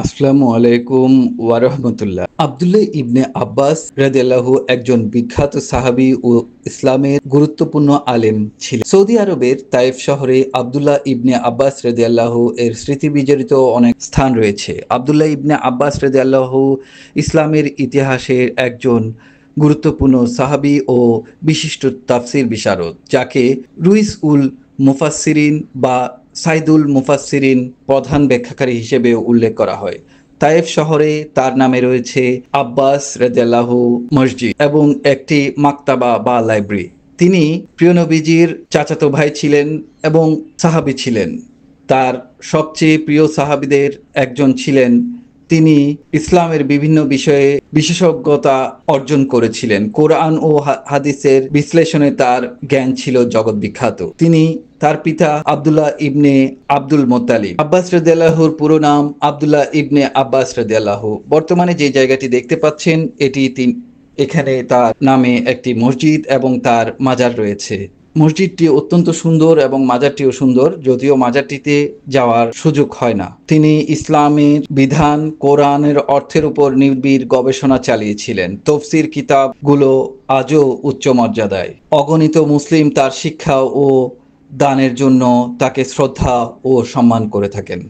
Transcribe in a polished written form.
আসসালামু আলাইকুম ওয়া রাহমাতুল্লাহ। আব্দুল্লাহ ইবনে আব্বাস রাদিয়াল্লাহু একজন বিখ্যাত সাহাবী ও ইসলামের গুরুত্বপূর্ণ আলেম ছিলেন। সৌদি আরবের তায়েফ শহরে আব্দুল্লাহ ইবনে আব্বাস রাদিয়াল্লাহু এর স্মৃতি বিজড়িত অনেক স্থান রয়েছে। আব্দুল্লাহ ইবনে আব্বাস রাদিয়াল্লাহু ইসলামের ইতিহাসের একজন গুরুত্বপূর্ণ সাহাবী ও বিশিষ্ট তাফসীর বিশারদ, যাকে রুইস উল মুফাসসিরিন বা সাইদুল মুফাসসিরিন প্রধান ব্যাখ্যাকারী হিসেবে উল্লেখ করা হয়। তায়েফ শহরে তার নামে রয়েছে আব্বাস রাদিয়াল্লাহু মসজিদ এবং একটি মাকতাবা বা লাইব্রেরি। তিনি প্রিয় নবীজির চাচাতো ভাই ছিলেন এবং সাহাবী ছিলেন। তার সবচেয়ে প্রিয় সাহাবীদের একজন ছিলেন। তিনি ইসলামের বিভিন্ন বিষয়ে বিশেষজ্ঞতা অর্জন করেছিলেন। কোরআন ও হাদিসের বিশ্লেষণে তার জ্ঞান ছিল জগৎ বিখ্যাত। তার পিতা আব্দুল্লাহ ইবনে আব্দুল মোত্তালিব। আব্বাস রাদিয়াল্লাহুর পুরো নাম আব্দুল্লাহ ইবনে আব্বাস রাদিয়াল্লাহু। বর্তমানে যে জায়গাটি দেখতে পাচ্ছেন এখানে তার নামে একটি মসজিদ এবং তার মাজার রয়েছে। মসজিদটি অত্যন্ত সুন্দর এবং মাজারটিও সুন্দর, যদিও মাজারটিতে যাওয়ার সুযোগ হয় না। তিনি ইসলামের বিধান, কোরআনের অর্থের উপর নিবিড় গবেষণা চালিয়েছিলেন। তফসির কিতাবগুলো আজও উচ্চ মর্যাদায়। অগণিত মুসলিম তার শিক্ষা ও দানের জন্য তাকে শ্রদ্ধা ও সম্মান করে থাকেন।